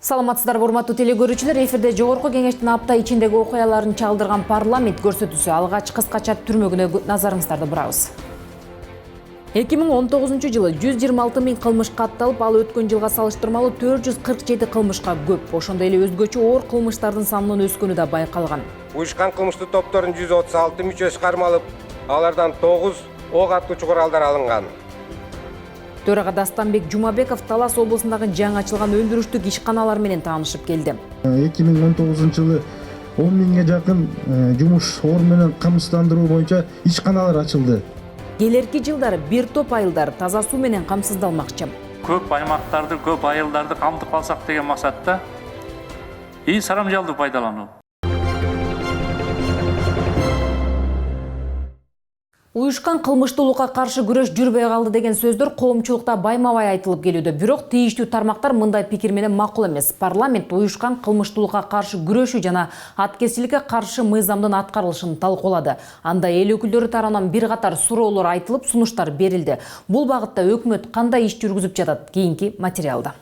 Саламатсыздар, урматтуу телегөрүүчүлөр, эфирде Жогорку Кеңештин апта ичиндеги окуяларын чалдырган парламент көрсөтүүсү алгач кыскача түрмөгүнө назарыңыздарды бурабыз. 2019 жылы 126 миң кылмыш катталып, ал өткөн жылга салыштырмалуу 447 кылмышка көп. Ошондой эле өзгөчө оор кылмыштардын санынын өскөнү да байкалган. Уюшкан кылмыштуу топтордун 136 мүчөсү кармалып, алардан 9 ок аттуучу куралдар алынган. Төрага Дастанбек Жумабеков Талас облусундагы жаңы ачылган өндүрүштүк ишканалар менен таанышып келди. 2019 жылы 10 миңге жакын жумуш орун менен камсыздандыруу боюнча ишканалар ачылды. Келерки жылдары бир топ айылдар таза суу менен камсыздалмакчы. Көп аймактарды, көп айылдарды камтып алсак деген максатта сарамжалды пайдалануу. Уюшкан кылмыштуулукка каршы күрөш жүрбөй калды деген сөздөр коомчулукта байма-бай айтылып келүүдө. Бирок тийиштүү тармактар мындай пикир менен макул эмес. Парламент уюшкан кылмыштуулукка каршы күрөшүү жана аткезчиликке каршы мыйзамдын аткарылышын талкуулады. Анда эл өкүлдөрү тарабынан бир катар суроолор айтылып, сунуштар берилди. Бул багытта өкмөт кандай иш жүргүзүп жатат? Кийинки материалда.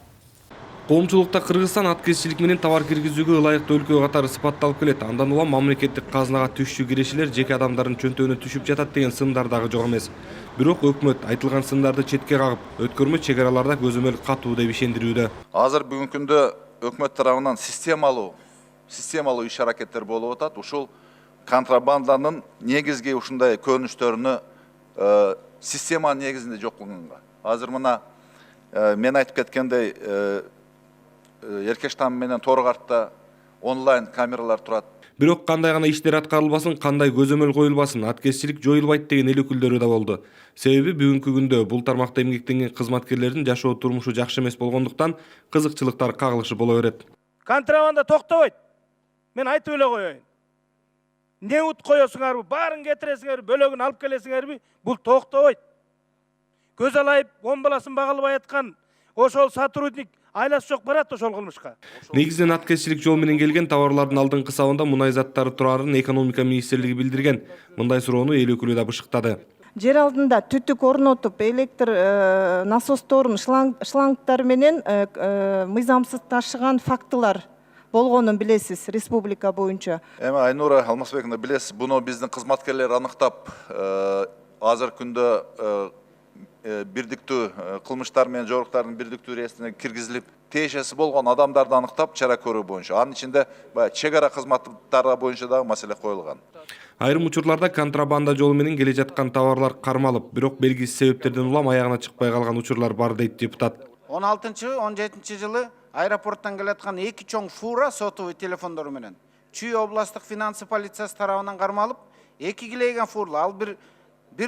Коомчулукта Кыргызстан аткезчилик менен товар киргизүүгө ылайыктуу өлкө катары сыпатталып келет. Андан улам мамлекеттик казынага түшчү кирешелер жеке адамдардын чөнтөгүнө түшүп жатат деген сындар дагы жок эмес. Бирок өкмөт айтылган сындарды четке кагып, өткөрмө чек араларда көзөмөл катуу деп ишендирүүдө. Азыр бүгүнкү күндө өкмөт тарабынан системалуу иш аракеттер болуп атат. Ушул контрабанданын негизги ушундай көрүнүштөрүнө система негизинде жок кылганга. Азыр мына мен айтып кеткендей Эркештам менен Торгартта онлайн камералар турат. Бирок кандай гана иштер аткарылбасын, кандай көзөмөл коюлбасын, аткезчилик жоюлбайт деген эл өкүлдөрү да болду. Себеби бүгүнкү күндө бул тармакта эмгектенген кызматкерлердин жашоо турмушу жакшы эмес болгондуктан кызыкчылыктар кагылышы боло берет. Контрабанда токтобойт. Мен айтып эле коеюн. Не ут коесуңарбы, баарын кетиресиңерби, бөлөгүн алып келесиңерби, бул токтобойт. Көз алайып, 10 баласын багалбай аткан ошол сотрудник айласы жок барат ошол кылмышка. Негизинен аткезчилик жол менен келген товарлардын алдыңкы сабында мунай заттары турарын экономика министрлиги билдирген. Мындай суроону эл өкүлү да бышыктады. Жер алдында түтүк орнотуп, электр насосторун, шлангтар менен мыйзамсыз ташыган фактылар болгонун билесиз республика боюнча. Эми Айнура Алмазбековна билесиз, буну биздин кызматкерлер аныктап, азыр күндө бирдиктүү кылмыштар менен жоруктардын бирдиктүү реестрине киргизилип, тиешеси болгон адамдарды аныктап чара көрүү боюнча. Анын ичинде чек ара кызматтары боюнча дагы маселе коюлган. Айрым учурларда контрабанда жолу менен келе жаткан товарлар кармалып, бирок белгисиз себептерден улам аягына чыкпай калган учурлар бар дейт депутат. 16-17 жылы аэропорттон келаткан 2 чоң фура сотовый телефондору менен Чүй областык финансы полициясы тарабынан кармалып, 2 килейген фурла, ал бир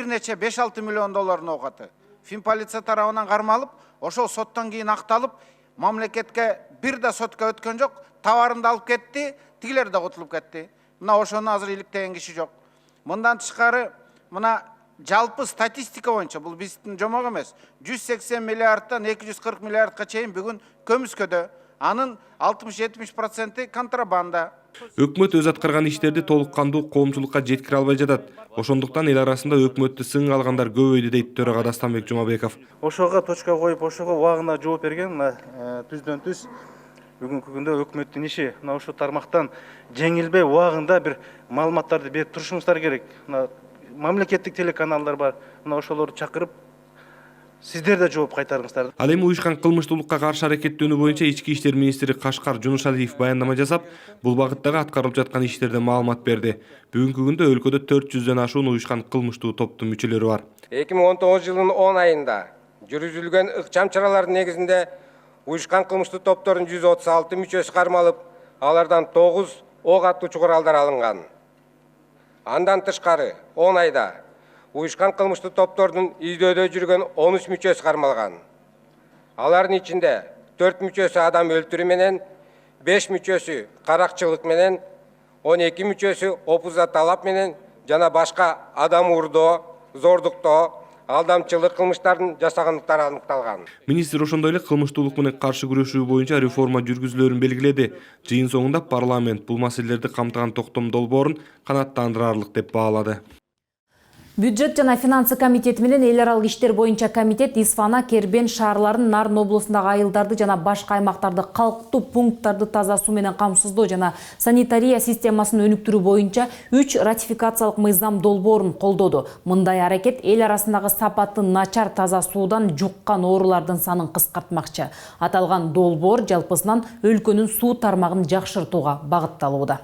нече 5-6 миллион долларын окаты. Финполиция тарабынан кармалып, ошол соттон кийин акталып, мамлекетке бир да сотко өткөн жок, товарынды алып кетти, тигилер да кутулуп кетти. Мына ошону азыр иликтеген киши жок. Мындан тышкары, мына жалпы статистика боюнча, бул биздин жомок эмес, 180 миллиардтан 240 миллиардка чейин бүгүн көмүскөдө. Анын 60-70% контрабанда. Өкмөт өз аткарган иштерди толук кандуу коомчулукка жеткире албай жатат. Ошондуктан эл арасында өкмөттү сынга алгандар көбөйдү дейт төрага Дастанбек Жумабеков. Ошого точка коюп, ошого убагында жооп берген, түздөн түз бүгүнкү күндө өкмөттүн иши мына ошол тармактан жеңилбей убагында бир маалыматтарды берип турушуңуздар керек. Мамлекеттик телеканалдар бар, мына ошолорду чакырып сиздер да жооп кайтарыңыздар. Ал эми уюшкан кылмыштуулукка каршы аракеттөөнү боюнча Ички иштер министри Кашкар Жунушалиев баяндама жасап, бул багыттагы аткарылып жаткан иштерден маалымат берди. Бүгүнкү күндө өлкөдө 400дөн ашуун уюшкан кылмыштуу топтун мүчөлөрү бар. 2019 жылдын 10 айында жүргүзүлгөн ыкчам чаралардын негизинде уюшкан кылмыштуу топтордун 136 мүчөсү кармалып, алардан 9 ок аттуучу куралдар алынган. Андан тышкары 10 айда уюшкан кылмыштуу топтордун издөөдө жүргөн 13 мүчөсү кармалган. Алардын ичинде 4 мүчөсү адам өлтүрүү менен, 5 мүчөсү каракчылык менен, 12 мүчөсү опуза талап менен жана башка адам уурдоо, зордуктоо, алдамчылык кылмыштарын жасагандыктары аныкталган. Министр ошондой эле кылмыштуулук менен каршы күрөшүү боюнча реформа жүргүзүлөрүн белгиледи. Жыйын соңунда парламент бул маселелерди камтыган токтом долбоорун канааттандырарлык деп баалады. Бюджет жана финансы комитети менен эл аралык иштер боюнча комитет Исфана, Кербен шаарларын, Нарын облусундагы айылдарды жана башка аймактарды калктуу пункттарды таза суу менен камсыздоо жана санитария системасын өнүктүрүү боюнча 3 ратификациялык мыйзам долбоорун колдоду. Мындай аракет эл арасындагы сапаты начар таза суудан жуккан оорулардын санын кыскартмакчы. Аталган долбоор жалпысынан өлкөнүн суу тармагын жакшыртууга багытталууда.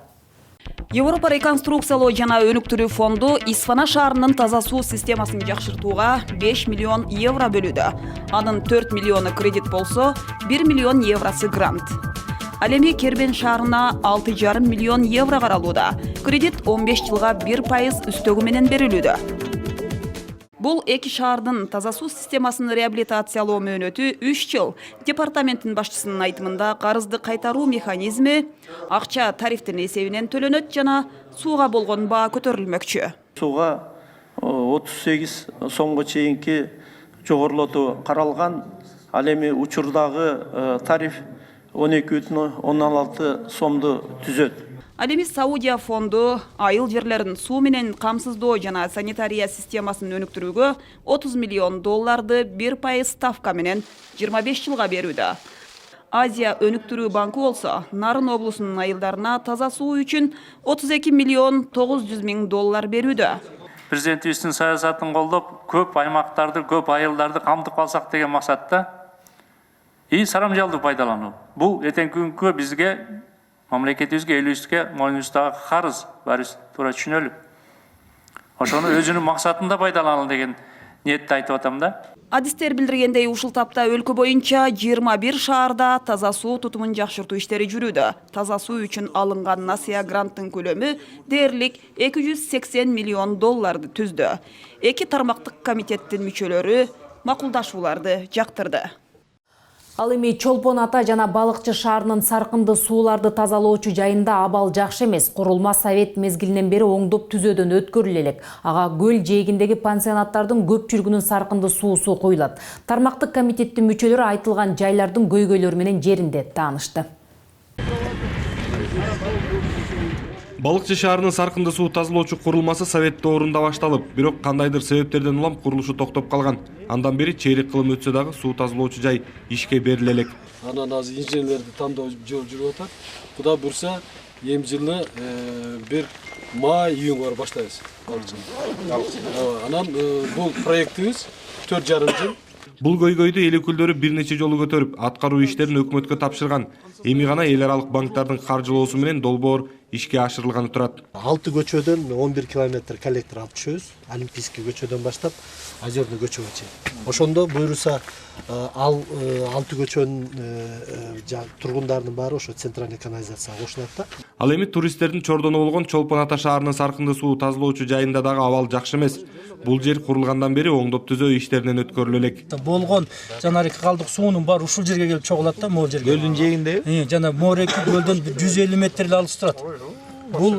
Европа реконструкциялоо жана өнүктүрүү фонду Исфана шаарынын таза суу системасын жакшыртууга 5 миллион евро бөлүүдө. Анын 4 миллиону кредит болсо, 1 миллион евросы грант. Ал эми Кербен шаарына 6,5 миллион евро каралууда. Кредит 15 жылга 1% үстөгү менен берилүүдө. Бул эки шаардын таза суу системасын реабилитациялоо мөөнөтү 3 жыл. Департаменттин башчысынын айтымында карызды кайтаруу механизми акча тарифтин эсебинен төлөнөт жана сууга болгон баа көтөрүлмөкчү. Сууга 38 сомго чейинки жогорулатуу каралган. Ал эми учурдагы тариф 12,16 сомду түзөт. Ал эми Саудия фонду айыл жерлерин суу менен камсыздоо жана санитария системасын өнүктүрүүгө 30 миллион долларды 1% ставка менен 25 жылга берүүдө. Азия өнүктүрүү банкы болсо Нарын облусунун айылдарына таза суу үчүн 32 миллион 900 миң доллар берүүдө. Президентибиздин саясатын колдоп, көп аймактарды, көп айылдарды камтып алсак деген максатта сарамжалдуу пайдалануу. Бул эртеңки күнгө бизге мамлекетибизге, элибизге мойнубуздагы карыз барыбыз туура түшүнөлү. Ошону өзүнүн максатында пайдаланалы деген ниетте айтып атам да. Адистер билдиргендей, ушул тапта өлкө боюнча 21 шаарда таза суу тутумун жакшыртуу иштери жүрүүдө. Таза суу үчүн алынган насыя гранттын көлөмү дээрлик 280 миллион долларды түздү. Эки тармактык комитеттин мүчөлөрү макулдашууларды жактырды. Ал эми Чолпон Ата жана Балыкчы шаарынын саркынды сууларды тазалоочу жайында абал жакшы эмес. Курулма совет мезгилинен бери оңдоп түзөөдөн өткөрүлө элек. Ага көл жээгиндеги пансионаттардын көпчүлүгүнүн саркынды суусу куюлат. Тармактык комитеттин мүчөлөрү айтылган жайлардын көйгөйлөрү менен жеринде таанышты. Балыкчы шаарынын саркынды суу тазалоочу курулмасы совет доорунда башталып, бирок кандайдыр себептерден улам курулушу токтоп калган. Андан бери чейрек кылым өтсө дагы суу тазалоочу жай ишке бериле элек. Анан азыр инженерлерди тандоо жүрүп атат. Кудай буйрса, эми жылы 1 май-июнь бар баштайбыз. Анан бул проектибиз 4,5 жыл. Бул көйгөйдү эл өкүлдөрү бир нече жолу көтөрүп, аткаруу иштерин өкмөткө тапшырган. Эми гана эл аралык банктардын каржылоосу менен долбоор ишке ашырылганы турат. 6 көчөдөн 11 километр коллектор алып түшөбүз. Олимпийский көчөдөн баштап Озерный көчөгө чейин. Ошондо буйруса ал 6 көчөнүн тургундарынын баары ошо центральный канализацияга кошулат да. Ал эми туристтердин чордону болгон Чолпон Ата шаарынын саркынды суу тазалоочу жайында дагы абал жакшы эмес. Бул жер курулгандан бери оңдоп түзөө иштеринен өткөрүлө элек. Болгон жанагы калдык суунун баары ушул жерге келип чогулат да, могул жерге. Көлдүн жээгинде? Жана Мореки көлдөн 150 метрлер алыс турат. Бул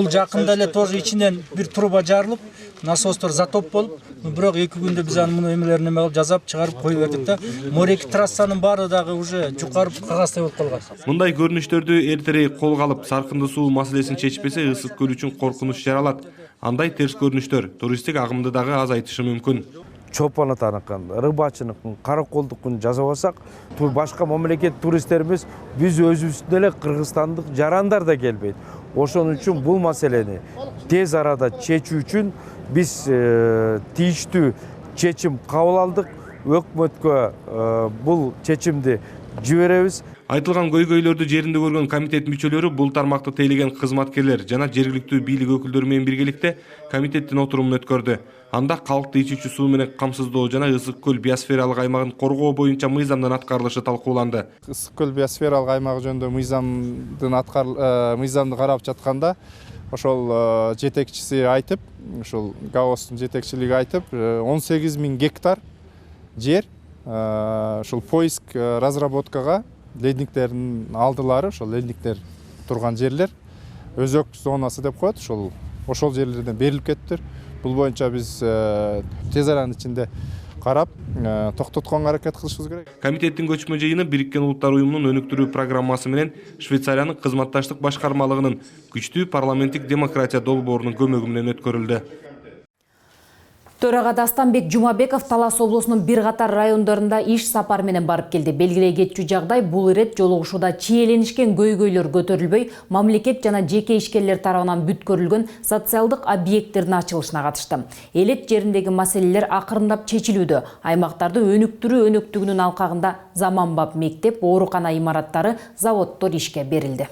жакында эле тоже ичинен бир труба жарылып, насостор затоп болуп, бирок 2 күндө биз анын эмелерин эме кылып жазап чыгарып кое бердик да. Мореки трассанын баары дагы уже жукарып кагаздай болуп калган. Мындай көрүнүштөрдү эртерээк колго алып, саркынды суу маселесин чечпесе, ысык көл үчүн коркунуч жаралат. Андай терс көрүнүштөр туристтик агымды дагы азайтышы мүмкүн. Чолпон Атаныкын, Рыбачыныкын, Караколдукун жазабасак, башка мамлекет туристтерибиз биз өзүбүздүн эле кыргызстандык жарандар да келбейт. Ошон үчүн бул маселени тез арада чечүү үчүн биз тийиштүү чечим кабыл алдык. Өкмөткө бул чечимди жиберебиз. Айтылган көйгөйлөрдү жеринде көргөн комитет мүчөлөрү бул тармакты тейлеген кызматкерлер жана жергиликтүү бийлик өкүлдөрү менен биргеликте комитеттин отурумун өткөрдү. Анда калкты ичүүчү суу менен камсыздоо жана ысык көл биосфералык аймагын коргоо боюнча мыйзамдын аткарылышы талкууланды. Ысык көл биосфералык аймагы жөнүндө мыйзамды карап жатканда ошол жетекчиси айтып, ошол ГАОстун жетекчилиги айтып, 18 000 гектар жер ошол поиск разработкага ледниктердин алдылары, ошол ледниктер турган жерлер өзөк зонасы деп коет, ошол жерлерден берилип кеттир. Бул боюнча биз тез аранын ичинде карап токтотконго аракет кылышыбыз керек. Комитеттин көчмө жыйыны Бириккен Улуттар Уюмунун өнүктүрүү программасы менен Швейцариянын кызматташтык башкармалыгынын күчтүү парламенттик демократия долбоорунун көмөгү менен өткөрүлдү. Төрага Дастанбек Жумабеков Талас облусунун бир катар райондорунда иш сапар менен барып келди. Белгилей кетчү жагдай бул ирет жолугушууда чиеленишкен көйгөйлөр көтөрүлбөй, мамлекет жана жеке ишкерлер тарабынан бүткөрүлгөн социалдык объекттердин ачылышына катышты. Элек жериндеги маселелер акырындап чечилүүдө. Аймактарды өнүктүрүү өнөктүгүнүн алкагында заманбап мектеп, оорукана имараттары, заводдор ишке берилди.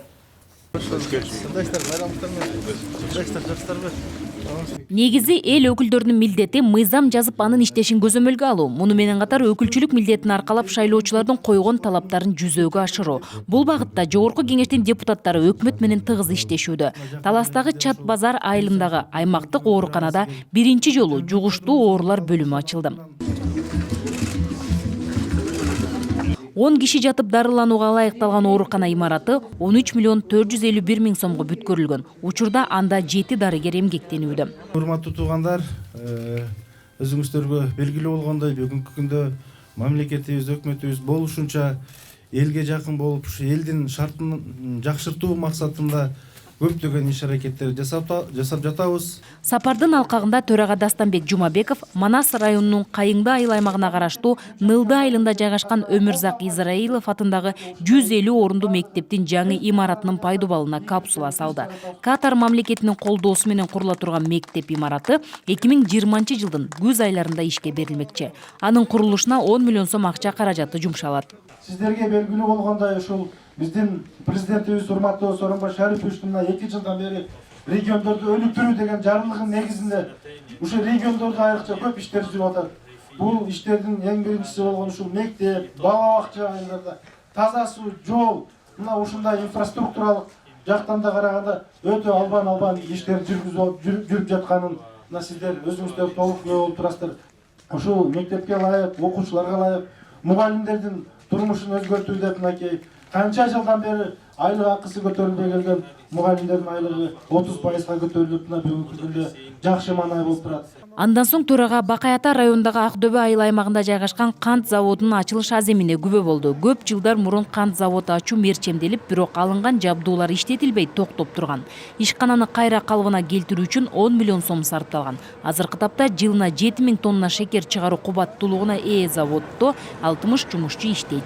Негизи эл өкүлдөрүнүн милдети мыйзам жазып анын иштешин көзөмөлгө алуу. Муну менен катар өкүлчүлүк милдетин аркалап шайлоочулардын койгон талаптарын жүзөөгө ашыруу. Бул багытта жогорку кеңештин депутаттары өкмөт менен тыгыз иштешүүдө. Таластагы Чат базар айылындагы аймактык ооруканада биринчи жолу жугуштуу оорулар бөлүмү ачылды. 10 киши жатып дарыланууга ылайыкталган оорукана имараты 13 миллион 451 миң сомго бүткөрүлгөн. Учурда анда 7 дарыгер эмгектенүүдө. Урматтуу туугандар, өзүңүздөргө белгилүү болгондой бүгүнкү күндө мамлекетибиз, өкмөтүбүз болушунча элге жакын болуп, ушу элдин шартын жакшыртуу максатында көптөгөн иш аракеттер жасап жатабыз. Сапардын алкагында төрага Дастанбек Жумабеков Манас районунун Кайыңды айыл аймагына караштуу Нылды айылында жайгашкан Өмүрзак Израилов атындагы 150 орунду мектептин жаңы имаратынын пайдубалына капсула салды. Катар мамлекетинин колдоосу менен курула турган мектеп имараты 2020 жылдын күз айларында ишке берилмекчи. Анын курулушуна 10 миллион сом акча каражаты жумшалат. Сиздерге белгилүү болгондой ушул биздин президентибиз урматтуу Сооронбай Шарипович мына 2 жылдан бери региондорду өнүктүрүү деген жарлыгынын негизинде ушул региондордо айрыкча көп иштер жүрүп атат. Бул иштердин эң биринчиси болгон ушул мектеп, бала бакча айылдарда таза суу, жол, мына ушундай инфраструктуралык жактан да караганда өтө албан иштер жүрүп жатканын мына сиздер өзүңүздөр толук күбө болуп турасыздар. Ушул мектепке ылайык, окуучуларга ылайык, мугалимдердин турмушун өзгөртүү деп мынакей канча жылдан бери айлык акысы көтөрүлбөй келген мугалимдердин айлыгы 30%га көтөрүлүп, бүгүнкү күндө жакшы маанай болуп турат. Андан соң төрага Бакай Ата районундагы Акдөбө айыл аймагында жайгашкан кант заводунун ачылыш аземине күбө болду. Көп жылдар мурун кант заводу ачуу мерчемделип, бирок алынган жабдуулар иштетилбей токтоп турган. Ишкананы кайра калыбына келтирүү үчүн 10 миллион сом сарпталган. Азыркы тапта жылына 7000 тонна шекер чыгаруу кубаттуулугуна ээ заводдо 60 жумушчу иштейт.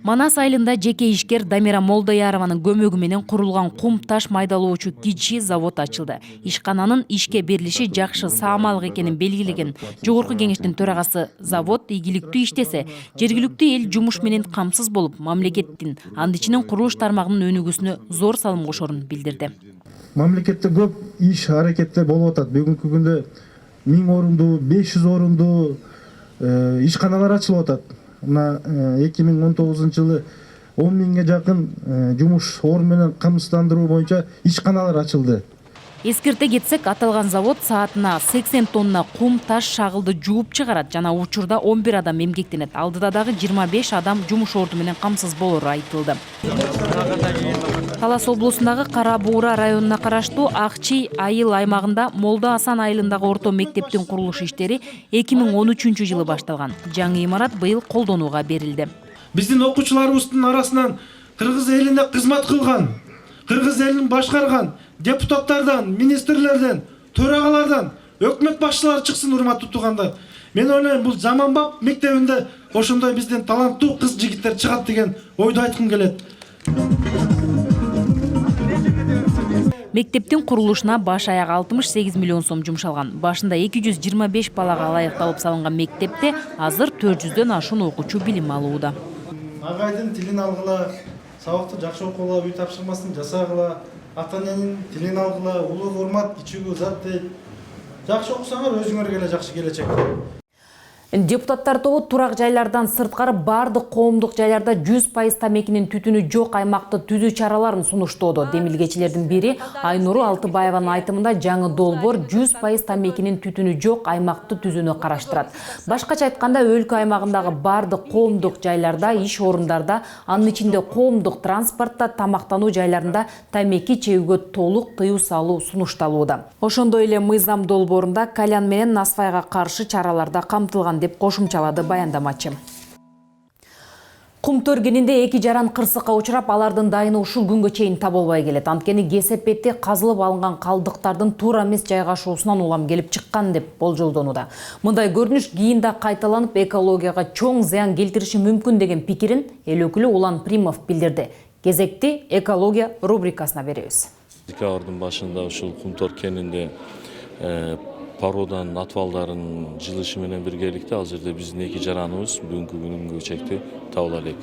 Манас айылында жеке ишкер Дамира Молдаярованын көмөгү менен курулган кум таш майдалоочу кичи завод ачылды. Ишкананын ишке берилиши жакшы саамалык экенин белгилеген жогорку кеңештин төрагасы завод ийгиликтүү иштесе, жергиликтүү эл жумуш менен камсыз болуп, мамлекеттин анын ичинен курулуш тармагынын өнүгүүсүнө зор салым кошорун билдирди. Мамлекетте көп иш аракеттер болуп атат. Бүгүнкү күндө 1000 орунду, 500 орунду ишканалар ачылып атат. Мына 2019 жылы 10 миңге жакын жумуш орун менен камсыздандыруу боюнча ишканалар ачылды. Эскерте кетсек, аталган завод саатына 80 тонна кум таш шагылды жууп чыгарат жана учурда 11 адам эмгектенет. Алдыда дагы 25 адам жумуш орду менен камсыз болору айтылды. Талас облусундагы Кара Буура районуна караштуу Акчи айыл аймагында Молда Асан айылындагы орто мектептин курулуш иштери 2013 жылы башталган. Жаңы имарат быйыл колдонууга берилди. Биздин окуучуларыбыздын арасынан кыргыз элине кызмат кылган, кыргыз элин башкарган депутаттардан, министрлерден, төрагалардан, өкмөт башчылары чыксын, урматтуу туугандар. Мен ойлойм, бул заманбап мектебинде ошондой биздин таланттуу кыз жигиттер чыгат деген ойду айткым келет. Мектептин курулушуна баш аяк 68 миллион сом жумшалган. Башында 225 балага ылайыкталып салынган мектепте азыр 400дөн ашуун окуучу билим алууда. Агайдын тилин алгыла, сабакты жакшы окугула, үй тапшырмасын жасагыла, ата-эненин тилин алгыла, улуу урмат, кичүүгө зат дейт. Жакшы окусаңар өзүңөргө эле жакшы келечек. Депутаттар тобу турак жайлардан сырткары бардык коомдук жайларда 100% тамекинин түтүнү жок аймакты түзүү чараларын сунуштоодо. Демилгечилердин бири Айнуру Алтыбаеванын айтымында жаңы долбоор 100% тамекинин түтүнү жок аймакты түзүүнү караштырат. Башкача айтканда, өлкө аймагындагы бардык коомдук жайларда, иш орундарда, анын ичинде коомдук транспортто, тамактануу жайларында тамеки чегүүгө толук тыюу салуу сунушталууда. Ошондой эле мыйзам долбоорунда кальян менен насвайга каршы чараларда камтылган деп кошумчалады баяндамачы. Кум төргенинде 2 жаран кырсыкка учурап, алардын дайыны ушул күнгө чейин табылбай келет. Анткени кесепетти казылып алынган калдыктардын туура эмес жайгашуусунан улам келип чыккан деп болжолдонууда. Мындай көрүнүш кийин да кайталанып, экологияга чоң зыян келтириши мүмкүн деген пикирин эл өкүлү Улан Примов билдирди. Кезекти экология рубрикасына беребиз. Декабрдын башында ушул Кумтор кенинде пародан отвалдарын жылышы менен биргеликте ал жерде биздин 2 жараныбыз бүгүнкү күнгө чейин табыла элек.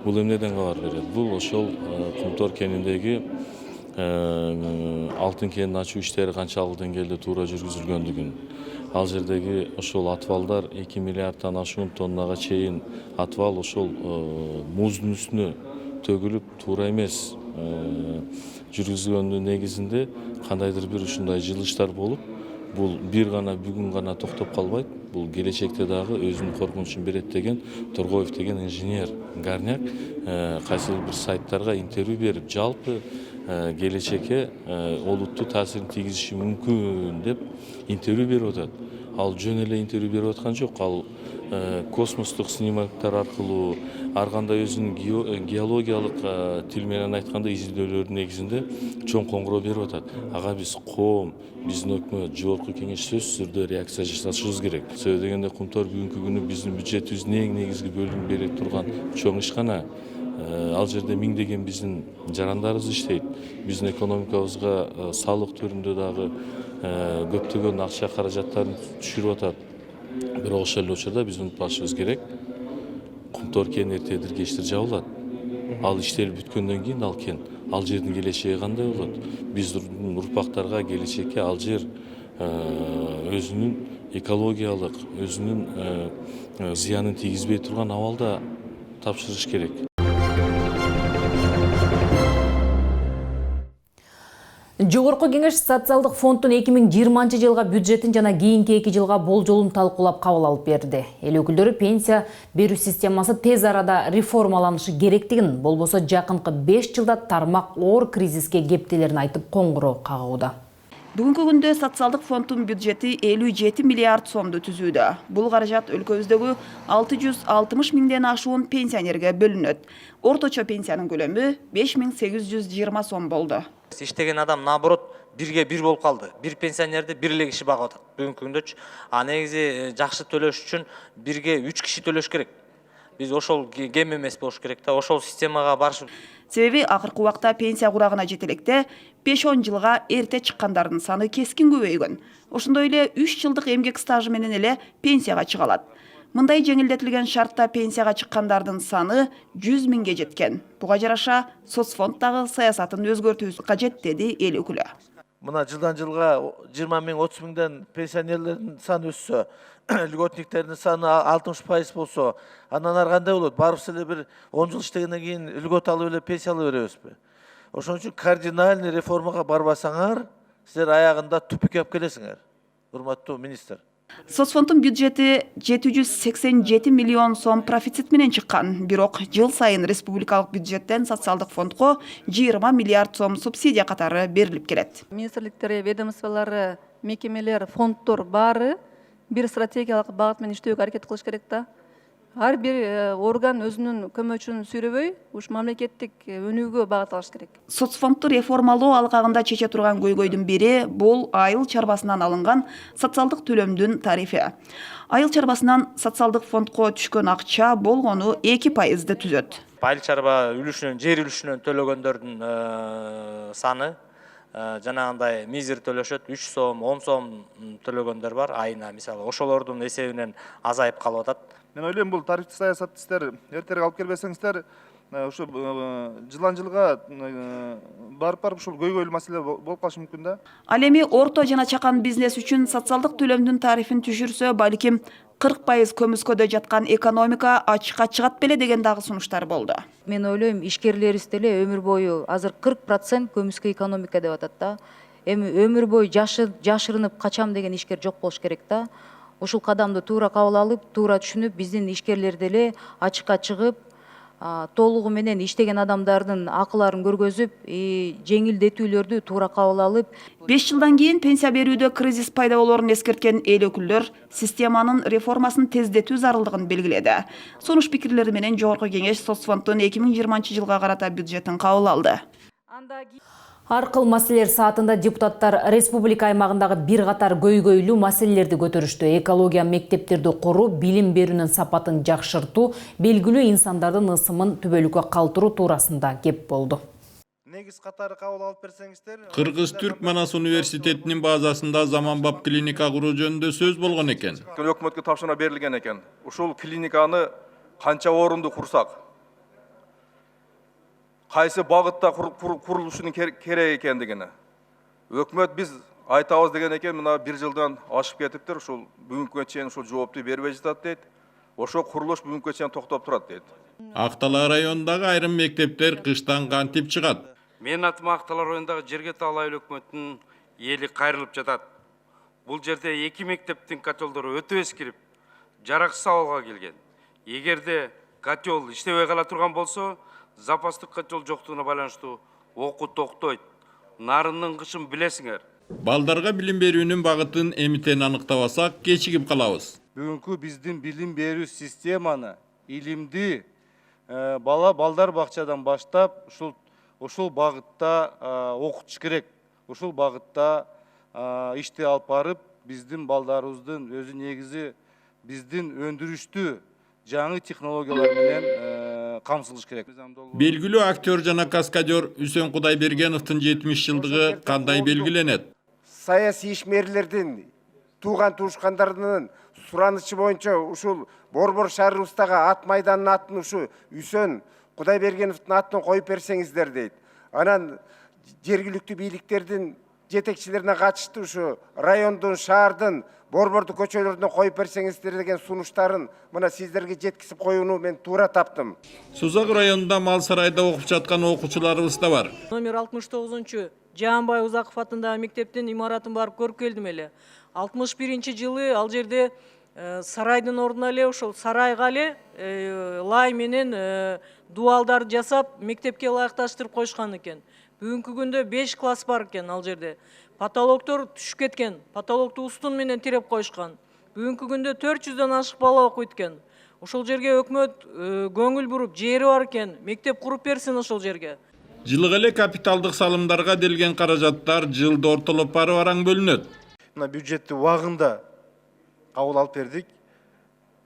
Бул эмнеден кабар берет? Бул ошол Кумтор кениндеги алтын кенин ачуу иштери канчалык деңгээлде туура жүргүзүлгөндүгүн, ал жердеги ошол отвалдар 2 миллиардтан ашуун тоннага чейин отвал ошол муздун үстүнө төгүлүп туура эмес жүргүзүлгөндүгүнүн негизинде кандайдыр бир ушундай жылыштар болуп, бул бир гана бүгүн гана токтоп калбайт, бул келечекте дагы өзүнүн коркунучун берет деген Торгоев деген инженер Гарняк кайсыл бир сайттарга интервью берип, жалпы келечекке олуттуу таасирин тийгизиши мүмкүн деп интервью берип атат. Ал жөн эле интервью берип аткан жок, ал космостук снимоктор аркылуу ар кандай өзүнүн геологиялык тил менен айтканда изилдөөлөрдүн негизинде чоң коңгуроо берип атат. Ага биз коом, биздин өкмөт, жогорку кеңеш сөзсүз түрдө реакция жасашыбыз керек. Себеби дегенде Кумтор бүгүнкү күнү биздин бюджетибиздин эң негизги бөлүгүн берип турган чоң ишкана. Ал жерде миңдеген биздин жарандарыбыз иштейт. Биздин экономикабызга салык түрүндө дагы көптөгөн акча каражаттарын түшүрүп атат. Бирок ошол эле учурда биз унутпашыбыз керек, Кумтор кен эртедир кечтир жабылат. Ал иштелип бүткөндөн кийин ал кен, ал жердин келечеги кандай болот? Биздин урпактарга келечекке ал жер өзүнүн экологиялык, өзүнүн зыянын тийгизбей турган абалда тапшырыш керек. Жогорку кеңеш социалдык фонддун 2020 жылга бюджетин жана кийинки 2 жылга болжолун талкуулап кабыл алып берди. Эл өкүлдөрү пенсия берүү системасы тез арада реформаланышы керектигин, болбосо жакынкы 5 жылда тармак оор кризиске кептелерин айтып коңгуроо кагууда. Бүгүнкү күндө социалдык фонддун бюджети 57 миллиард сомду түзүүдө. Бул каражат өлкөбүздөгү 660 миңден ашуун пенсионерге бөлүнөт. Орточо пенсиянын көлөмү 5820 сом болду. Иштеген адам наоборот бирге бир болуп калды. Бир пенсионерди бир эле киши багып атат бүгүнкү күндөчү. Негизи жакшы төлөш үчүн бирге 3 киши төлөш керек. Биз ошол кем эмес болуш керек да, ошол системага барышып. Себеби акыркы убакта пенсия курагына жетелекте 5-10 жылга эрте чыккандардын саны кескин көбөйгөн. Ошондой эле 3 жылдык эмгек стажы менен эле пенсияга чыга алат. Мындай жеңилдетилген шартта пенсияга чыккандардын саны 100 миңге жеткен. Буга жараша соцфонддагы саясатын өзгөртүүбүз кажет, деди эл өкүлү. Мына жылдан жылга 20 миң 30 миңден пенсионерлердин саны өссө, льготниктердин саны 60% болсо, андан ары кандай болот? Барыбыз эле бир 10 жыл иштегенден кийин льгот алып эле пенсия алып беребизби? Ошон үчүн кардинальный реформага барбасаңар, силер аягында тупикке алып келесиңер, урматтуу министр. Соцфонддун бюджети 787 миллион сом профицит менен чыккан. Бирок жыл сайын республикалык бюджеттен социалдык фондго 20 миллиард сом субсидия катары берилип келет. Министрликтер, ведомстволор, мекемелер, фонддор баары бир стратегиялык багыт менен иштөөгө аракет кылыш керек да. Ар бир орган өзүнүн көмөчүн сүйрөбөй, уш мамлекеттик өнүүгө багыт алыш керек. Соцфондду реформалоо алкагында чече турган көйгөйдүн бири бул айыл чарбасынан алынган социалдык төлөмдүн тарифи. Айыл чарбасынан социалдык фондко түшкөн акча болгону 2%ды түзөт. Айыл чарба үлүшүнөн, жер үлүшүнөн төлөгөндөрдүн саны жанагындай мизер төлөшөт, 3 сом, 10 сом төлөгөндөр бар айына, мисалы. Ошолордун эсебинен азайып калып атат. Мен ойлойм, бул тарифтик саясатты сиздер эртерээк алып келбесеңиздер, Ошо жылдан жылга барып ушул көйгөйлүү маселе болуп калышы мүмкүн да. Ал эми орто жана чакан бизнес үчүн социалдык төлөмдүн тарифин түшүрсө, балким 40% көмүскөдө жаткан экономика ачыкка чыгат беле деген дагы сунуштар болду. Мен ойлойм, ишкерлерибиз деле өмүр бою азыр 40% көмүскө экономика деп атат да. Эми өмүр бою жашырынып качам деген ишкер жок болуш керек да. Ушул кадамды туура кабыл алып, туура түшүнүп, биздин ишкерлер деле ачыкка чыгып, толугу менен иштеген адамдардын акыларын көргөзүп, жеңилдетүүлөрдү туура кабыл алып. 5 жылдан кийин пенсия берүүдө кризис пайда болоорун эскерткен эл өкүлдөр системанын реформасын тездетүү зарылдыгын белгиледи. Сунуш пикирлери менен Жогорку Кеңеш соцфонддун 2020 жылга карата бюджетин кабыл алды. Аркыл маселелер саатында депутаттар республика аймагындагы бир катар көйгөйлүү маселелерди көтөрүштү. Экология мектептерди коруу, билим берүүнүн сапатын жакшыртуу, белгилүү инсандардын ысымын түбөлүккө калтыруу туурасында кеп болду. Негиз катары кабыл алып берсеңиздер. Кыргыз-Түрк Манас университетинин базасында заманбап клиника куруу жөнүндө сөз болгон экен. Өкмөткө тапшырма берилген экен. Ушул клиниканы канча орунду курсак, кайсы багытта курулушунун керек экендигини өкмөт биз айтабыз деген экен, мына 1 жылдан ашып кетиптир, ушул бүгүнкүгө чейин ушул жоопту бербей жатат дейт. Ошо курулуш бүгүнкүгө чейин токтоп турат дейт. Актала районундагы айрым мектептер кыштан кантип чыгат? Менин атыма Актала районундагы жерге таал айыл өкмөтүнүн эли кайрылып жатат. Бул жерде 2 мектептин котелдору өтө эскирип, жараксыз абалга келген. Эгерде котел иштебей кала турган болсо, запастык котел жоктугуна байланыштуу окуу токтойт. Нарындын кышын билесиңер. Балдарга билим берүүнүн багытын эмитен аныктабасак, кечигип калабыз. Бүгүнкү биздин билим берүү системаны, илимди балдар бакчадан баштап ушул багытта окутуш керек. Ушул багытта ишти алып барып, биздин балдарыбыздын өзү негизи биздин өндүрүштүү жаңы технологиялар менен камсыздыш керек. Белгилүү актер жана каскадер Үсөн Кудайбергеновдун 70 жылдыгы кандай белгиленет? Саясий ишмерлердин, тууган туушкандарынын суранычы боюнча ушул Борбор шаарыбыздагы ат майданынын атын ушу Үсөн Кудайбергеновдун атын коюп берсеңиздер дейт. Анан жергиликтүү бийликтердин жетекчилерине катышты ушу райондун, шаардын, Борборду көчөлөрүнө коюп берсеңиздер деген сунуштарын мына сиздерге жеткизип коюуну мен туура таптым. Сузак районунда Мал сарайда окуп жаткан окуучуларыбыз да бар. Номер 69-чу Жаанбай Узаков атындагы мектептин имаратын барып көрүп келдим эле. 61-жылы ал жерде сарайдын ордуна эле ошол сарайга эле лай менен дуалдарды жасап мектепке ылайыкташтырып коюшкан экен. Бүгүнкү күндө 5 класс бар экен ал жерде. Потолоктор түшүп кеткен. Потолокту устун менен тиреп коюшкан. Бүгүнкү күндө 400дөн ашык бала окуйт экен. Ошол жерге өкмөт көңүл буруп, жери бар экен, мектеп куруп берсин ошол жерге. Жылык эле капиталдык салымдарга делген каражаттар жылда ортолоп барып араң бөлүнөт. Мына бюджетти убагында кабыл алып бердик.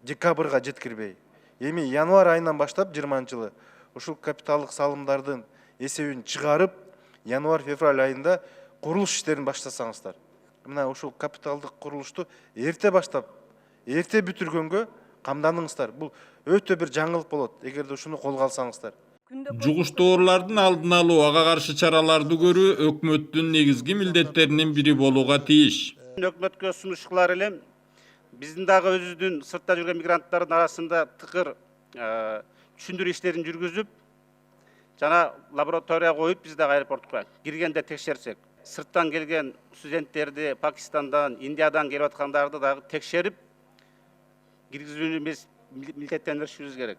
Декабрга жеткирбей. Эми январь айынан баштап 20-жылы ушул капиталдык салымдардын эсебин чыгарып, январь-февраль айында курулуш иштерин баштасаңыздар. Мына ушул капиталдык курулушту эрте баштап, эрте бүтүргөнгө камданыңыздар. Бул өтө бир жаңылык болот, эгерде ушуну колго алсаңыздар. Жугуштоолордун алдын алуу, ага каршы чараларды көрүү өкмөттүн негизги милдеттеринин бири болууга тийиш. Өкмөткө сунуш кылар элем, биздин дагы өзүбүздүн сыртта жүргөн мигранттардын арасында тыкыр түшүндүрүү иштерин жүргүзүп, жана лаборатория коюп, биз дагы аэропортко киргенде текшерсек, сырттан келген студенттерди, Пакистандан, Индиядан келип аткандарды дагы текшерип, киргизүүнү милдеттендиришибиз керек.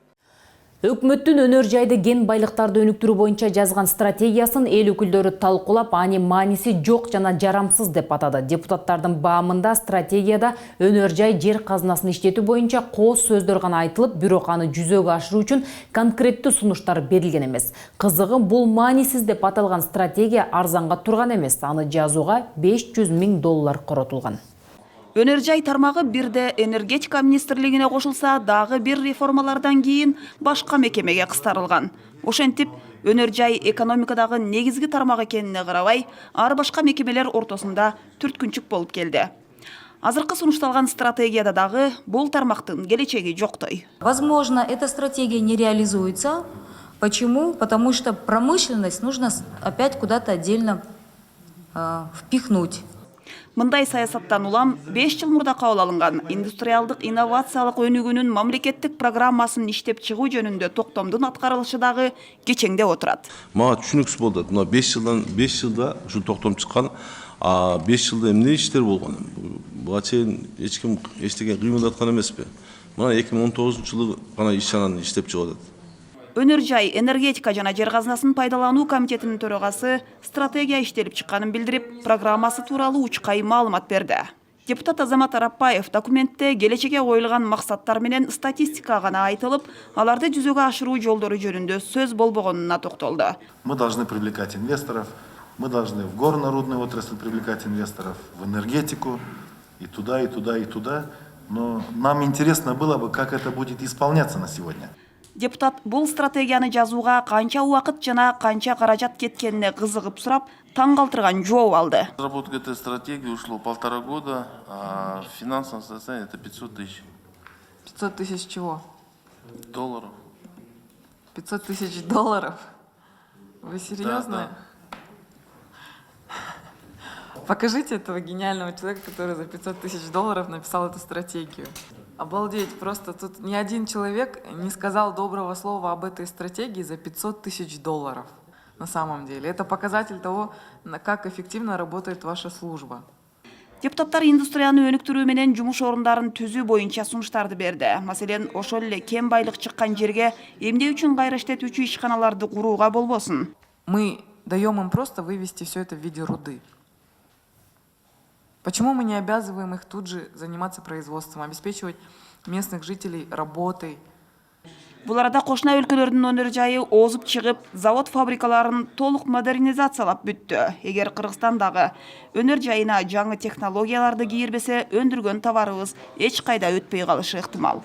Өкмөттүн өнөр жайды кен байлыктарды өнүктүрүү боюнча жазган стратегиясын эл өкүлдөрү талкуулап, аны мааниси жок жана жарамсыз деп атады. Депутаттардын баамында стратегияда өнөр жай жер казынасын иштетүү боюнча кооз сөздөр гана айтылып, бирок аны жүзөгө ашыруу үчүн конкреттүү сунуштар берилген эмес. Кызыгы, бул маанисиз деп аталган стратегия арзанга турган эмес. Аны жазууга $500,000 коротулган. Өнөр жай тармагы бирде энергетика министрлигине кошулса, дагы бир реформалардан кийин башка мекемеге кыстарылган. Ошентип, өнөр жай экономикадагы негизги тармак экенине карабай, ар башка мекемелер ортосунда түрткүнчүк болуп келди. Азыркы сунушталган стратегияда дагы бул тармактын келечеги жоктой. Возможно, эта стратегия не реализуется, Почему? Потому что промышленность нужно опять куда-то отдельно впихнуть. Мындай саясаттан улам 5 жыл мурда кабыл алынган индустриалдык инновациялык өнүгүүнүн мамлекеттик программасын иштеп чыгуу жөнүндө токтомдун аткарылышы дагы кечеңде отурат. Мага түшүнүксүз болуп атат. Мына 5 жылда ушул токтом чыккан, 5 жылда эмне иштер болгон? Буга чейин эч ким эчтеке кыймылдаткан аткан эмеспи? Мына 2019-жылы гана иш-чараны иштеп чыгып атат. Өнөр жай, энергетика жана жер казынасын пайдалануу комитетинин төрагасы стратегия иштелип чыкканын билдирип, программасы тууралуу учкай маалымат берди. Депутат Азамат Арапбаев документте келечекке коюлган максаттар менен статистика гана айтылып, аларды жүзөгө ашыруу жолдору жөнүндө сөз болбогонуна токтолду. Мы должны привлекать инвесторов, мы должны в горно-рудную отрасль привлекать инвесторов, в энергетику, и туда, и туда, и туда. Но нам интересно было бы, как это будет исполняться на сегодня. Депутат бул стратегияны жазууга канча убакыт жана канча каражат кеткенине кызыгып сурап, таң калтырган жооп алды. Разработка этой стратегии ушло 1,5 года, а финансовое состояние это 500 тысяч. 500 тысяч чего? Долларов. 500 тысяч долларов? Вы серьезно? Да. Покажите этого гениального человека, который за 500 тысяч долларов написал эту стратегию. Обалдеть, просто тут ни один человек не сказал доброго слова об этой стратегии за 500 тысяч долларов. На самом деле. Это показатель того, как эффективно работает ваша служба. Депутаттар индустрияны өнүктүрүү менен жумуш орундарын түзүү боюнча сунуштарды берди. Маселен, ошол эле кем байлык чыккан жерге эмне үчүн кайра иштетүүчү ишканаларды курууга болбосун? Мы даем им просто вывести все это в виде руды. Почему мы не обязываем их тут же заниматься производством, обеспечивать местных жителей работой? Бул арада кошуна өлкөлөрдүн өнөр жайы озуп чыгып, завод-фабрикаларын толук модернизациялап бүттү. Эгер Кыргызстандагы өнөр жайына жаңы технологияларды кийирбесе, өндүргөн товарыбыз эч кайда өтпөй калышы ыктымал.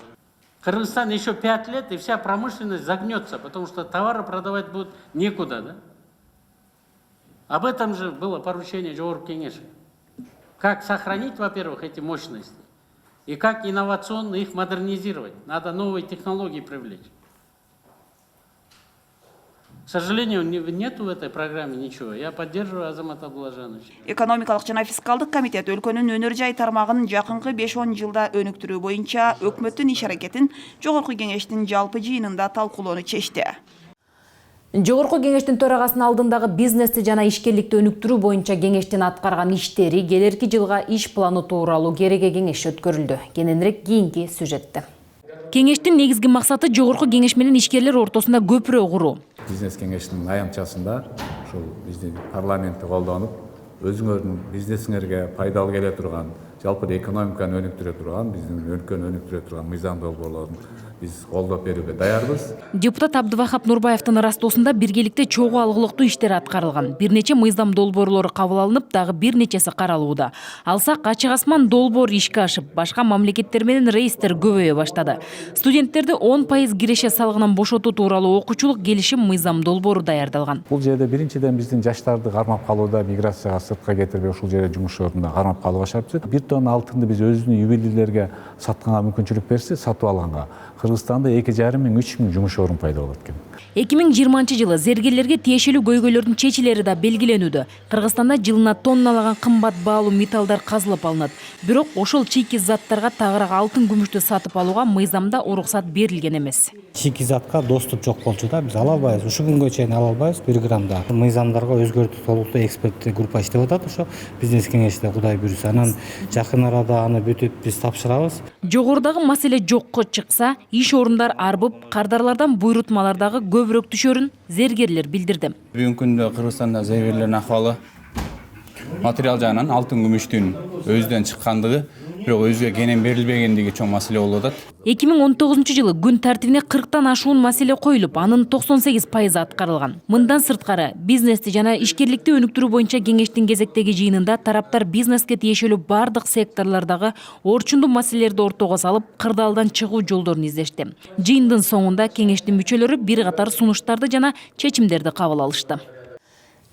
Кыргызстан еще 5 лет, и вся промышленность загнется, потому что товары продавать будут некуда, да? Об этом же было поручение Жогорку Кеңеша. Как сохранить, во-первых, эти мощности, и как инновационно их модернизировать. Надо новые технологии привлечь. К сожалению, нету в этой программе ничего. Я поддерживаю Азамата Абдуллажановича. Экономикалык жана фискалдык комитет өлкөнүн өнөр жай тармагын жакынкы 5-10 жылда өнүктүрүү боюнча өкмөттүн иш-аракетин Жогорку Кеңештин жалпы жыйынында талкуулоону чечти. Жогорку Кеңештин төрагасынын алдындагы бизнести жана ишкерликти өнүктүрүү боюнча кеңештин аткарган иштери, келерки жылга иш планы тууралуу кереге кеңеш өткөрүлдү. Кененирээк кийинки сюжетте. Кеңештин негизги максаты Жогорку Кеңеш менен ишкерлер ортосунда көпүрө куруу. Бизнес кеңештин аянтчасында ушул биздин парламентти колдонуп, өзүңөрдүн бизнесиңерге пайдалуу келе турган, жалпы экономиканы өнүктүрө турган, биздин өлкөнү өнүктүрө турган мыйзам долбоорлорун биз колдоп берүүгө даярбыз. Депутат Абдывахап Нурбаевдин ыраазоосунда биргеликте чогуу алгылыктуу иштер аткарылган. Бир нече мыйзам долбоорлору кабыл алынып, дагы бир нечеси каралууда. Алсак ачык асман долбоор ишке ашып, башка мамлекеттер менен рейстер көбөйө баштады. Студенттерди 10% киреше салыгынан бошотуу тууралуу окуучулук келишим мыйзам долбоору даярдалган. Бул жерде биринчиден биздин жаштарды кармап калууда, миграцияга сыртка кетирбей ушул жерде жумуш ордунда кармап калууга шарт түзөт. 1 тонна алтынды биз өзүнүн ювелирлерге сатканга мүмкүнчүлүк берсе, сатып алганга Кыргызстанда 2,5 миң 3 миң жумуш орун пайда болот экен. 2020 зергерлерге тиешелүү көйгөйлөрдүн чечилери да белгиленүүдө. Кыргызстанда жылына тонналаган кымбат баалуу металлдар казылып алынат. Бирок ошол чийки заттарга тагыраак алтын күмүштү сатып алууга мыйзамда уруксат берилген эмес. Чийки затка доступ жок болчу да, биз ала албайбыз. Ушул күнгө чейин ала албайбыз 1 граммда. Мыйзамдарга өзгөртүү толуктуу эксперттик группа иштеп атат, ошо бизнес кеңеште Кудай буйруса. Анан жакын арада аны бүтүп биз тапшырабыз. Жогорудагы маселе жокко чыкса, иш орундар арбып, кардарлардан буйрутмалардагы көбүрөөк түшөрүн зергерлер билдирди. Бүгүнкү күндө Кыргызстанда зергерлердин акыбалы материал жагынан алтын күмүштүн өздөн чыккандыгы, бирок өзгө кенен берилбегендиги чоң маселе болуп атат. 2019 күн тартибине 40тан ашуун маселе коюлуп, анын 98% аткарылган. Мындан сырткары, бизнести жана ишкерликти өнүктүрүү боюнча кеңештин кезектеги жыйынында тараптар бизнеске тиешелүү бардык секторлордогу орчундуу маселелерди ортого салып, кырдаалдан чыгуу жолдорун издешти. Жыйындын соңунда кеңештин мүчөлөрү бир катар сунуштарды жана чечимдерди кабыл алышты.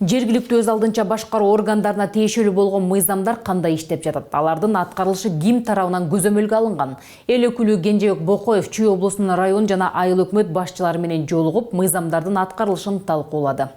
Жергиликтүү өз алдынча башкаруу органдарына тиешелүү болгон мыйзамдар кандай иштеп жатат? Алардын аткарылышы ким тарабынан көзөмөлгө алынган? Эл өкүлү Кенжебек Бокоев Чүй облусунун район жана айыл өкмөт башчылары менен жолугуп, мыйзамдардын аткарылышын талкуулады.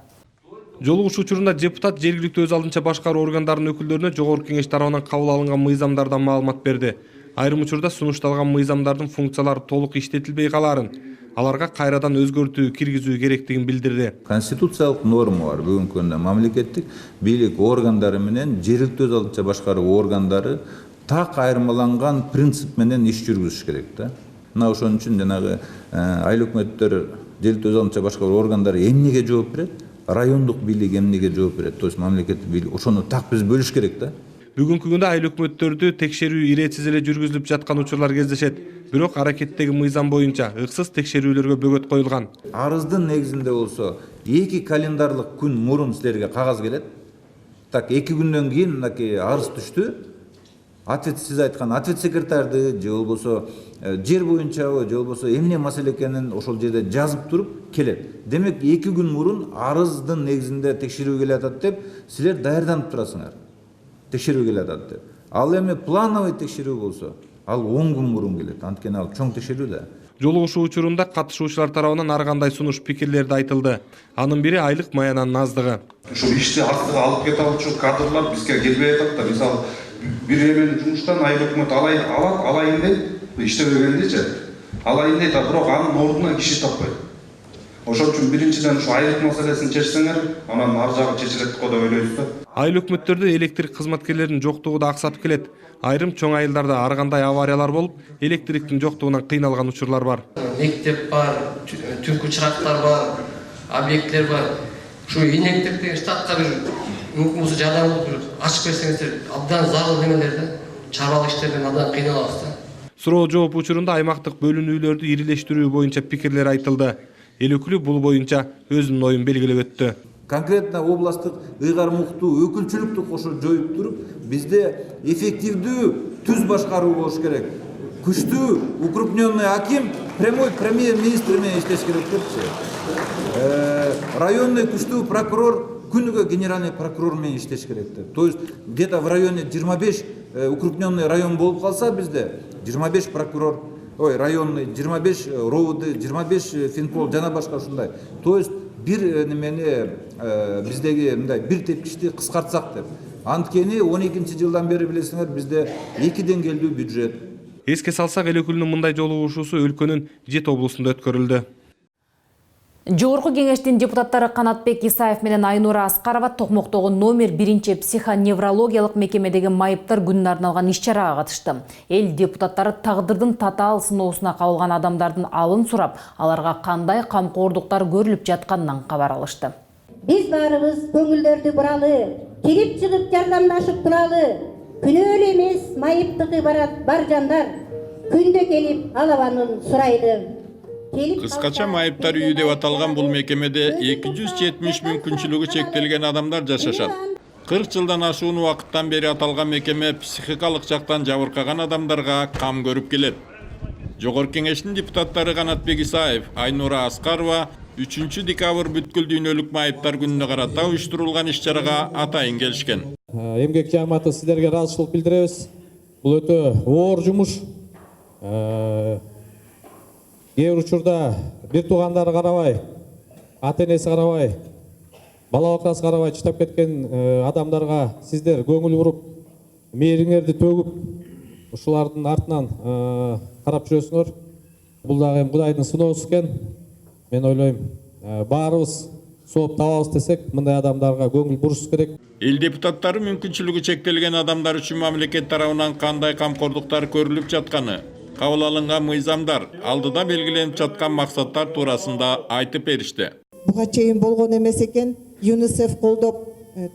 Жолугушуу учурунда депутат жергиликтүү өз алдынча башкаруу органдарынын өкүлдөрүнө Жогорку Кеңеш тарабынан кабыл алынган мыйзамдардан маалымат берди. Айрым учурда сунушталган мыйзамдардын функциялары толук иштетилбей калаарын, аларга кайрадан өзгөртүү киргизүү керектигин билдирди. Конституциялык норма бар. Бүгүнкү күндө мамлекеттик бийлик органдары менен жергиликтүү өз алдынча башкаруу органдары так айырмаланган принцип менен иш жүргүзүш керек да. Мына ошон үчүн жанагы айыл өкмөттөр жергиликтүү өз алдынча башкаруу органдары эмнеге жооп берет? Райондук бийлик эмнеге жооп берет? То есть мамлекеттик бийлик ошону так биз бөлүш керек да. Бүгүнкү күндө айыл өкмөттөрдү текшерүү иретсиз эле жүргүзүлүп жаткан учурлар кездешет. Бирок аракеттеги мыйзам боюнча ыксыз текшерүүлөргө бөгөт коюлган. Арыздын негизинде болсо 2 календарлык күн мурун силерге кагаз келет. Так 2 күндөн кийин мынакей арыз түштү. Сиз айткан ответ секретарды же болбосо жер боюнчабы, же болбосо эмне маселе экенин ошол жерде жазып туруп келет. Демек 2 күн мурун арыздын негизинде текшерүү келе атат деп силер даярданып турасыңар. Текшерүү келе атат деп. Ал эми плановый текшерүү болсо, ал 10 күн мурун келет. Анткени ал чоң текшерүү да. Жолугушуу учурунда катышуучулар тарабынан ар кандай сунуш пикирлерди айтылды. Анын бири айлык маянанын аздыгы. Ушул ишти артыга алып кете алчу кадрлар бизге келбей атат да. Мисалы бир эмени жумуштан айыл өкмөт алайын дейт, иштебегендичи. Алайын дейт, бирок анын ордуна киши таппайт. Ошон үчүн биринчиден ушу айлык маселесин чечсеңер, анан ар жагы чечилет го деп ойлойбуз да. Айыл өкмөттөрдө электрик кызматкерлеринин жоктугу да аксап келет. Айрым чоң айылдарда ар кандай авариялар болуп, электриктин жоктугунан кыйналган учурлар бар. Мектеп бар, түнкү чырактар бар, объекттер бар. Ушу энектик деген штатка бир мүмкүн болсо жардам кылып ачып берсеңиздер, абдан зарыл немелер да. Чарбалык иштерден абдан кыйналабыз да. Суроо жооп учурунда аймактык бөлүнүүлөрдү ирилештирүү боюнча пикирлер айтылды. Эл өкүлү бул боюнча өзүнүн оюн белгилеп өттү. Конкретно областтык ыйгар муктуу өкүлчүлүктү кошо жоюп туруп, бизде эффективдүү түз башкаруу болуш керек. Күчтүү укрупненный аким прямой премьер-министр менен иштеш керек депчи. Районный күчтүү прокурор күнүгө генеральный прокурор менен иштеш керек деп. То есть где-то в районе 25 укрупненный район болуп калса бизде 25 прокурор, районный 25 РОВД, 25 Финпол жана башка ушундай. То есть бир немени биздеги мындай бир тепкичти кыскартсак деп. Анткени 12-жылдан бери билесиңер бизде 2 деңгээлдүү бюджет. Эске салсак, эл өкүлүнүн мындай жолугушуусу өлкөнүн 7 облусунда өткөрүлдү. Жогорку Кеңештин депутаттары Канатбек Исаев менен Айнура Аскарова Токмоктогу номер 1 психоневрологиялык мекемедеги майыптар күнүнө арналган иш-чарага катышты. Эл депутаттары тагдырдын татаал сыноосуна кабылган адамдардын алын сурап, аларга кандай камкордуктар көрүлүп жатканынан кабар алышты. Биз баарыбыз көңүлдөрдү буралы, кирип чыгып жардамдашып туралы, күнөөлүү эмес майыптыгы бар жандар күндө келип алабанын сурайды. Кыскача майыптар үйү деп аталган бул мекемеде 270 мүмкүнчүлүгү чектелген адамдар жашашат. 40 жылдан ашуун убакыттан бери аталган мекеме психикалык жактан жабыркаган адамдарга кам көрүп келет. Жогорку Кеңештин депутаттары Канатбек Исаев, Айнура Аскарова 3 декабрь бүткүл дүйнөлүк майыптар күнүнө карата уюштурулган иш-чарага атайын келишкен. Эмгек жааматы сиздерге ыраазычылык билдиребиз. Бул өтө оор жумуш. Кээ бир учурда бир туугандары карабай, ата-энеси карабай, бала бакасы карабай чыдап кеткен адамдарга сиздер көңүл буруп, мээриңерди төгүп, ушулардын артынан карап жүрөсүңөр. Бул дагы Кудайдын сыноосу экен. Мен ойлойм, баарыбыз сооп табабыз десек, мындай адамдарга көңүл бурушубуз керек. Эл депутаттары мүмкүнчүлүгү чектелген адамдар үчүн мамлекет тарабынан кандай камкордуктар көрүлүп жатканы, кабыл алынган мыйзамдар, алдыда белгиленип жаткан максаттар туурасында айтып беришти. Буга чейин болгон эмес экен. ЮНИСЕФ колдоп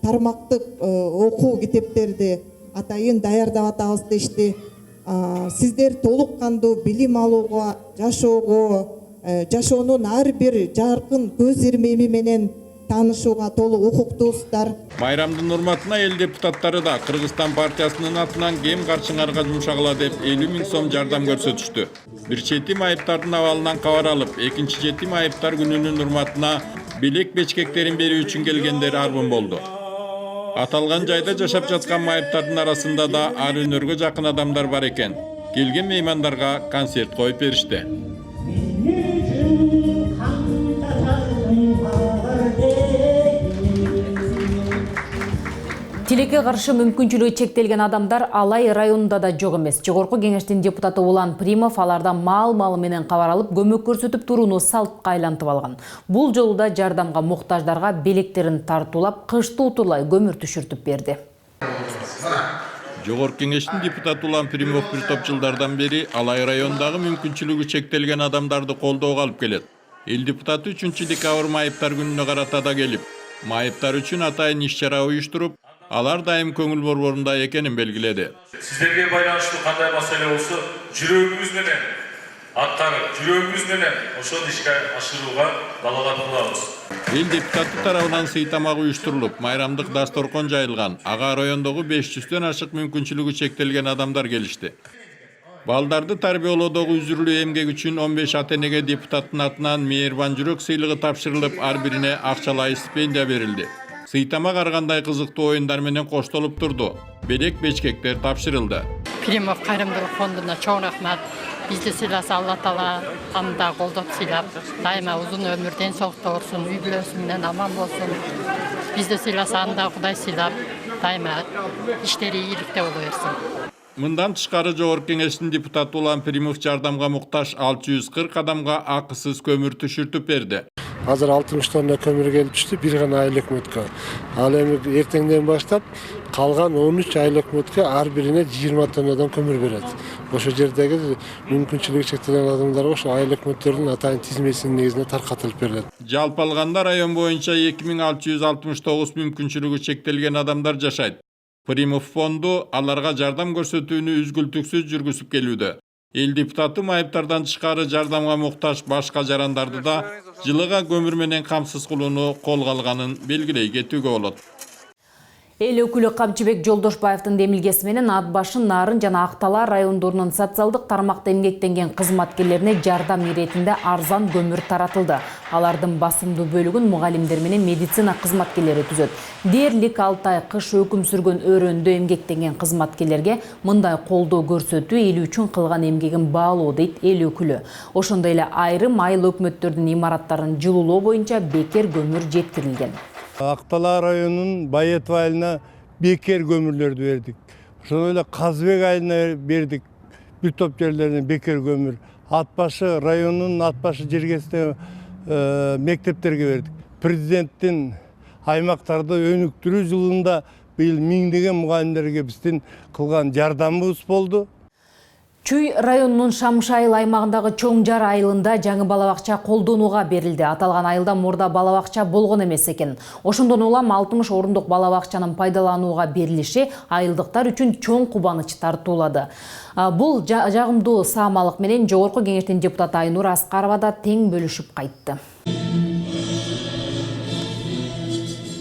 тармактык окуу китептерди атайын даярдап атабыз дешти. Сиздер толук кандуу билим алууга, жашоонун ар бир жаркын көз ирмеми менен таанышууга толук укуктуусуздар. Байрамдын урматына эл депутаттары да Кыргызстан партиясынын атынан кем карчыңарга жумшагыла деп 50 000 сом жардам көрсөтүштү. Бир чети майыптардын абалынан кабар алып, экинчи чети майыптар күнүнүн урматына Белек бечкектерин берүү үчүн келгендер арбын болду. Аталган жайда жашап жаткан майыптардын арасында да ар өнөргө жакын адамдар бар экен. Келген меймандарга концерт коюп беришти. Тилекке каршы мүмкүнчүлүгү чектелген адамдар Алай районунда да жок эмес. Жогорку кеңештин депутаты Улан Примов алардан мал менен кабар алып, көмөк көрсөтүп турууну салтка айлантып алган. Бул жолу да жардамга муктаждарга белектерин тартуулап, кышты утурлай көмүр түшүртүп берди. Жогорку кеңештин депутаты Улан Примов бир топ жылдардан бери Алай районундагы мүмкүнчүлүгү чектелген адамдарды колдоого алып келет. Эл депутаты 3 декабрь майыптар күнүнө карата да келип, майыптар үчүн атайын иш-чара уюштуруп, алар дайым көңүл борборунда экенин белгиледи. Сиздерге байланыштуу кандай маселе болсо, жүрөгүңүз менен аткарып, жүрөгүңүз менен ошол ишке ашырууга далалап кылабыз. Эл депутаты тарабынан сый тамак уюштурулуп, майрамдык дасторкон жайылган. Ага райондогу 500дөн ашык мүмкүнчүлүгү чектелген адамдар келишти. Балдарды тарбиялоодогу үзүрлүү эмгек үчүн 15 ата-энеге депутаттын атынан мээрбан жүрөк сыйлыгы тапшырылып, ар бирине акчалай стипендия берилди. Сыйтамак ар кандай кызыктуу оюндар менен коштолуп турду. Белек бечкектер тапшырылды. Примов кайрымдуулук фондуна чоң рахмат. Бизди сыйласа Алла Таала аны да колдоп сыйлап, дайыма узун өмүр, ден соолукта болсун, үй бүлөсү менен аман болсун. Бизди сыйласа аны да Кудай сыйлап, дайыма иштери ийгиликте боло берсин. Мындан тышкары жогорку кеңештин депутаты Улан Примов жардамга муктаж 640 адамга акысыз көмүр түшүртүп берди. Азыр 60 тонна көмүр келип түштү, бир гана айыл өкмөткө. Ал эми эртеңден баштап калган 13 айыл өкмөткө ар бирине 20 тоннадан көмүр берет. Ошо жердеги мүмкүнчүлүгү чектелген адамдарга ошо айыл өкмөттөрдүн атайын тизмесинин негизинде таркатылып берилет. Жалпы алганда район боюнча 2669 мүмкүнчүлүгү чектелген адамдар жашайт. Примов фонду аларга жардам көрсөтүүнү үзгүлтүксүз жүргүзүп келүүдө. Эл депутаты майыптардан тышкары жардамга муктаж башка жарандарды да жылыга көмүр менен камсыз кылууну колго алганын белгилей кетүүгө болот. Эл өкүлү Камчыбек Жолдошбаевдин демилгеси менен Ат башын, Нарын жана Актала райондорунун социалдык тармакта эмгектенген кызматкерлерине жардам иретинде арзан көмүр таратылды. Алардын басымдуу бөлүгүн мугалимдер менен медицина кызматкерлери түзөт. Дээрлик 6 ай кыш өкүм сүргөн өрөөндө эмгектенген кызматкерлерге мындай колдоо көрсөтүү эл үчүн кылган эмгегин баалоо дейт эл өкүлү. Ошондой эле айрым айыл өкмөттөрдүн имараттарын жылуулоо боюнча бекер көмүр жеткирилген. Актала районунун Байетов айылына бекер көмүрлөрдү бердик. Ошондой эле Казбек айылына бердик. Бир топ жерлерине бекер көмүр. Атбашы районунун Атбашы жергесинде мектептерге бердик. Президенттин аймактарды өнүктүрүү жылында быйыл миңдеген мугалимдерге биздин кылган жардамыбыз болду. Чүй районунун Шамшы айыл аймагындагы Чоң Жар айылында жаңы балабакча колдонууга берилди. Аталган айылда мурда балабакча болгон эмес экен. Ошондон улам 60 орундук балабакчанын пайдаланууга берилиши айылдыктар үчүн чоң кубаныч тартуулады. Бул жагымдуу саамалык менен жогорку кеңештин депутаты Айнура Аскарова да тең бөлүшүп кайтты.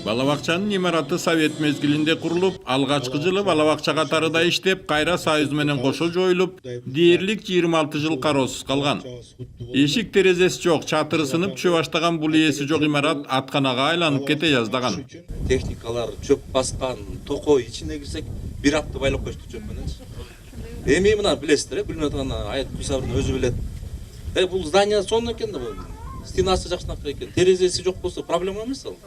Балабакчанын имараты совет мезгилинде курулуп, алгачкы жылы балабакча катарында иштеп, кайра союз менен кошо жоюлуп, дээрлик 26 жыл кароосуз калган. Эшик терезеси жок, чатыры сынып түшө баштаган бул ээси жок имарат атканага айланып кете жаздаган. Техникалар чөп баскан, токой ичине кирсек, бир апта байлап коюшту чөп менен. Эми мына билесиздер, билип аткан Аят Кусабырдын өзү билет. Бул здание сонун экен да, стенасы жакшынакы экен. Терезеси жок болсо проблема эмес ал.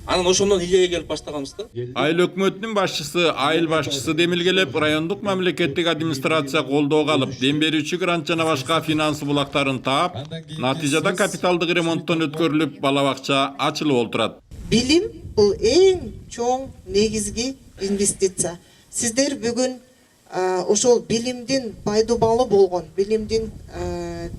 Анан ошондон идеяга келип баштаганбыз да. Айыл өкмөтүнүн башчысы, айыл башчысы демилгелеп, райондук мамлекеттик администрация колдоого алып, дем берүүчү грант жана башка финанс булактарын таап, натыйжада капиталдык ремонттон өткөрүлүп, балабакча ачылып олтурат. Билим бул эң чоң негизги инвестиция. Сиздер бүгүн ошол билимдин пайдубалы болгон, билимдин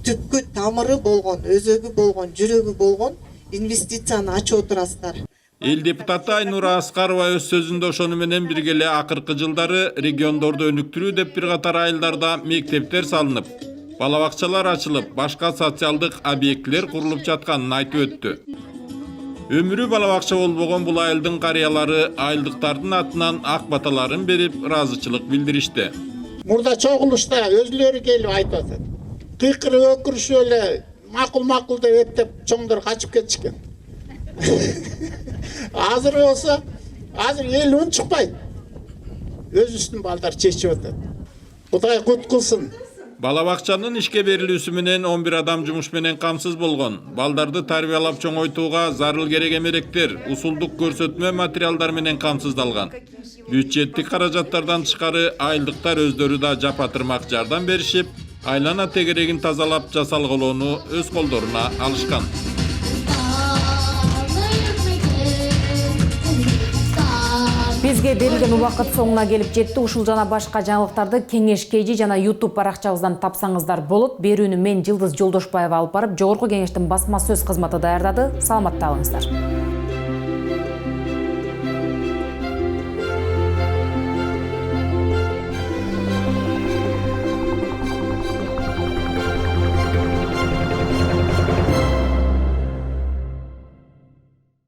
түпкү тамыры болгон, өзөгү болгон, жүрөгү болгон инвестицияны ачып отурасыздар. Эл депутаты Айнура Аскарова өз сөзүндө ошону менен бирге эле акыркы жылдары региондорду өнүктүрүү деп бир катар айылдарда мектептер салынып, балабакчалар ачылып, башка социалдык объектилер курулуп жатканын айтып өттү. Өмүрү балабакча болбогон бул айылдын карыялары айылдыктардын атынан ак баталарын берип, ыраазычылык билдиришти. Мурда чогулушта өзүлөрү келип айтып атат. Кыйкырып өкүрүшүп эле макул деп эптеп чоңдор качып кетишкен. Азыр болса, азыр ел үн шықпайды. Өз үстін балдар чечіп өтеді. Құдай құт қылсын. Бала бакчанын ишке берилүүсү менен 11 адам жумуш менен камсыз болгон. Балдарды тарбиялап чоңойтууга зарыл керек эмеректер, усулдук көрсөтмө материалдар менен камсыздалган. Бюджеттик каражаттардан тышкары айылдыктар өздөрү да жапатырмак жардам беришип, айлана тегерегин тазалап жасалгылоону өз колдоруна алышкан. Бизге берилген убакыт соңуна келип жетти. Ушул жана башка жаңылыктарды Кеңеш KG жана YouTube баракчабыздан тапсаңыздар болот. Берүүнү мен Жылдыз Жолдошбаева алып барып, Жогорку Кеңештин басма сөз кызматы даярдады. Саламатта калыңыздар.